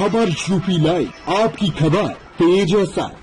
खबर UP live, आपकी खबर तेज असर।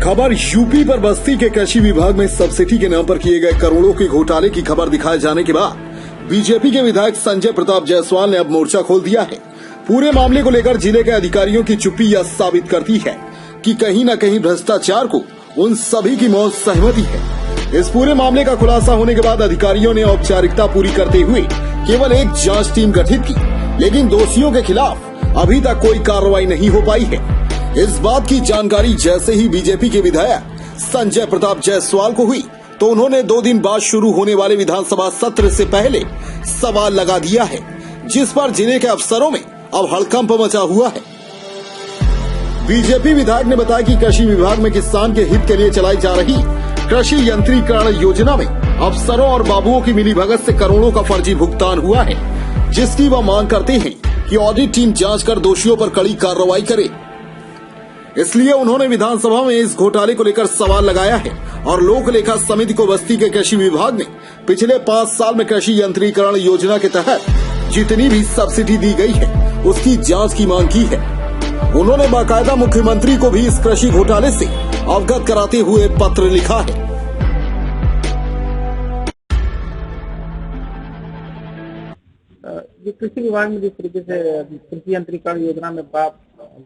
खबर यूपी पर बस्ती के कृषि विभाग में सब्सिडी के नाम पर किए गए करोड़ों के घोटाले की खबर दिखाए जाने के बाद बीजेपी के विधायक संजय प्रताप जायसवाल ने अब मोर्चा खोल दिया है। पूरे मामले को लेकर जिले के अधिकारियों की चुप्पी यह साबित करती है कि कहीं न कहीं भ्रष्टाचार को उन सभी की मौत सहमति है। इस पूरे मामले का खुलासा होने के बाद अधिकारियों ने औपचारिकता पूरी करते हुए केवल एक जाँच टीम गठित की, लेकिन दोषियों के खिलाफ अभी तक कोई कार्रवाई नहीं हो पाई है। इस बात की जानकारी जैसे ही बीजेपी के विधायक संजय प्रताप जायसवाल को हुई तो उन्होंने 2 दिन बाद शुरू होने वाले विधानसभा सत्र से पहले सवाल लगा दिया है, जिस पर जिले के अफसरों में अब हड़कंप मचा हुआ है। बीजेपी विधायक ने बताया कि कृषि विभाग में किसान के हित के लिए चलाई जा रही कृषि यंत्रीकरण योजना में अफसरों और बाबुओं की मिलीभगत से करोड़ों का फर्जी भुगतान हुआ है, जिसकी वह मांग करते हैं कि ऑडिट टीम जांच कर दोषियों पर कड़ी कार्रवाई करे। इसलिए उन्होंने विधानसभा में इस घोटाले को लेकर सवाल लगाया है और लोक लेखा समिति को बस्ती के कृषि विभाग ने पिछले 5 साल में कृषि यंत्रीकरण योजना के तहत जितनी भी सब्सिडी दी गई है उसकी जांच की मांग की है। उन्होंने बाकायदा मुख्यमंत्री को भी इस कृषि घोटाले से अवगत कराते हुए पत्र लिखा है। जो कृषि विभाग में जिस तरीके से कृषि यंत्रीकरण योजना में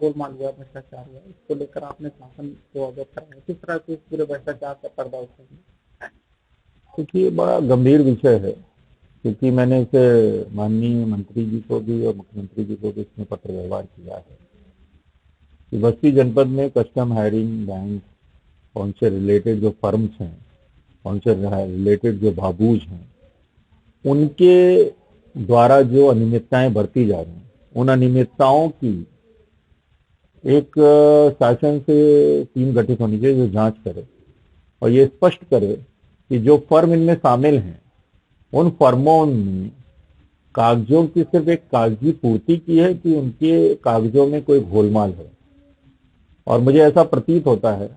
गोलमाल हुआ, भ्रष्टाचार हुआ, इसको लेकर आपने शासन को अवगत कराया, किस तरह से इस पूरे भ्रष्टाचार का पर्दा उठाया? क्योंकि ये बड़ा गंभीर विषय है, क्योंकि मैंने इसे माननीय मंत्री जी को भी और मुख्यमंत्री जी को भी इसमें पत्र व्यवहार किया है कि बस्ती जनपद में कस्टम हायरिंग बैंक, उनसे रिलेटेड जो फर्म्स हैं, उनसे रिलेटेड जो बाबूज हैं, उनके द्वारा जो अनियमितताएं बरती जा रही हैं, उन अनियमितताओं की एक शासन से टीम गठित होनी चाहिए जो जांच करे और ये स्पष्ट करे कि जो फर्म इनमें शामिल हैं उन फर्मों ने कागजों की सिर्फ एक कागजी पूर्ति की है कि उनके कागजों में कोई गोलमाल है। और मुझे ऐसा प्रतीत होता है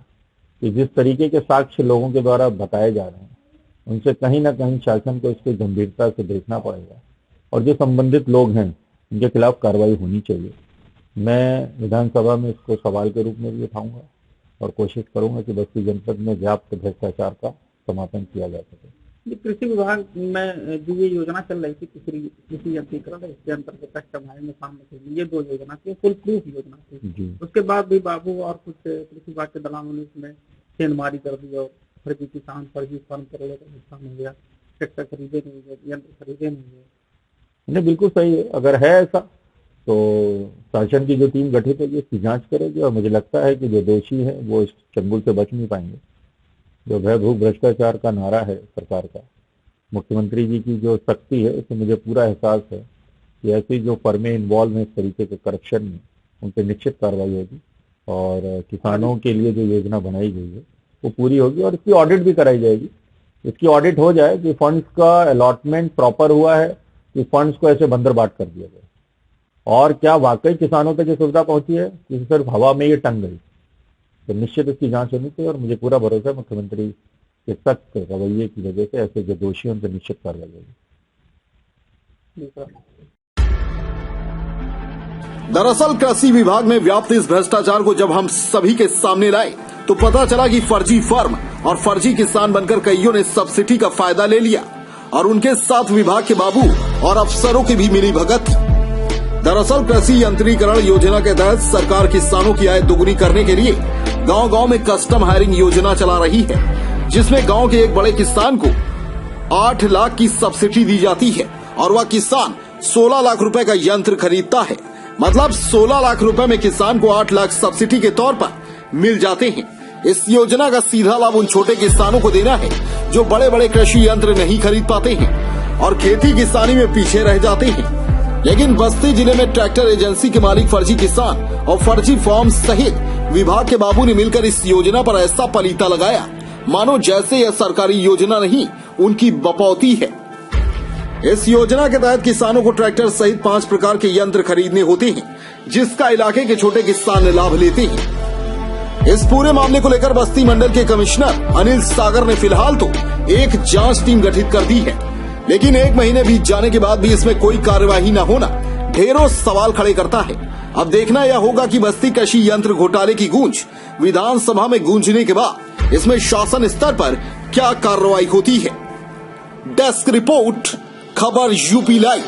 कि जिस तरीके के साक्ष्य लोगों के द्वारा बताए जा रहे हैं उनसे कहीं ना कहीं शासन को इसकी गंभीरता से देखना पड़ेगा और जो संबंधित लोग हैं उनके खिलाफ कार्रवाई होनी चाहिए। मैं विधानसभा में इसको सवाल के रूप में भी उठाऊंगा और कोशिश करूंगा कि बस्ती जनपद में व्याप्त भ्रष्टाचार का समापन किया जा सके। कृषि विभाग में जो ये योजना चल रही थी कृषि यंत्रीकरण, इसके अंतर्गत कस्टम हायरिंग में शामिल ये 2 योजना थी, फुल प्रूफ योजना थी। उसके बाद भी बाबू और कुछ कृषि विभाग के दलालों ने इसमें सेंधमारी कर दी और फर्जी किसान, फर्जी फर्म करोड़ों का नुकसान हो गया, ट्रैक्टर खरीदे नहीं गए, यंत्र खरीदे नहीं गए। नहीं, बिल्कुल सही है। अगर है ऐसा तो शासन की जो टीम गठित होगी इसकी जांच करेगी और मुझे लगता है कि जो दोषी है वो इस चंगुल से बच नहीं पाएंगे। जो भय भूख भ्रष्टाचार का नारा है सरकार का, मुख्यमंत्री जी की जो शक्ति है, उससे मुझे पूरा एहसास है कि ऐसी जो फर्में इन्वॉल्व हैं इस तरीके के करप्शन में, उन पर निश्चित कार्रवाई होगी और किसानों के लिए जो योजना बनाई गई है वो पूरी होगी और इसकी ऑडिट भी कराई जाएगी। इसकी ऑडिट हो जाए कि फंड्स का अलॉटमेंट प्रॉपर हुआ है कि फंड्स को ऐसे बंदरबाट कर दिया गया और क्या वाकई किसानों तक ये सुविधा पहुंची है कि सिर्फ हवा में ये टंग गई, तो निश्चित इसकी जांच होनी चाहिए। और मुझे पूरा भरोसा है मुख्यमंत्री के सख्त रवैये की वजह से ऐसे जो दोषी हैं उन पर निश्चित कार्रवाई होगी। दरअसल कृषि विभाग में व्याप्त इस भ्रष्टाचार को जब हम सभी के सामने लाए तो पता चला कि फर्जी फर्म और फर्जी किसान बनकर कईयों ने सब्सिडी का फायदा ले लिया और उनके साथ विभाग के बाबू और अफसरों की भी मिलीभगत थी। दरअसल कृषि यंत्रीकरण योजना के तहत सरकार किसानों की आय दोगुनी करने के लिए गांव-गांव में कस्टम हायरिंग योजना चला रही है, जिसमें गांव के एक बड़े किसान को 8 लाख की सब्सिडी दी जाती है और वह किसान 16 लाख रुपए का यंत्र खरीदता है। मतलब 16 लाख रुपए में किसान को 8 लाख सब्सिडी के तौर पर मिल जाते हैं। इस योजना का सीधा लाभ उन छोटे किसानों को देना है जो बड़े बड़े कृषि यंत्र नहीं खरीद पाते हैं और खेती किसानी में पीछे रह जाते हैं। लेकिन बस्ती जिले में ट्रैक्टर एजेंसी के मालिक फर्जी किसान और फर्जी फॉर्म सहित विभाग के बाबू ने मिलकर इस योजना पर ऐसा पलीता लगाया मानो जैसे यह सरकारी योजना नहीं उनकी बपौती है। इस योजना के तहत किसानों को ट्रैक्टर सहित 5 प्रकार के यंत्र खरीदने होते हैं, जिसका इलाके के छोटे किसान लाभ लेते हैं। इस पूरे मामले को लेकर बस्ती मंडल के कमिश्नर अनिल सागर ने फिलहाल तो एक जांच टीम गठित कर दी है, लेकिन 1 महीने बीत जाने के बाद भी इसमें कोई कार्यवाही न होना ढेरों सवाल खड़े करता है। अब देखना यह होगा कि बस्ती कृषि यंत्र घोटाले की गूंज विधानसभा में गूंजने के बाद इसमें शासन स्तर पर क्या कार्रवाई होती है। डेस्क रिपोर्ट, खबर यूपी लाइव।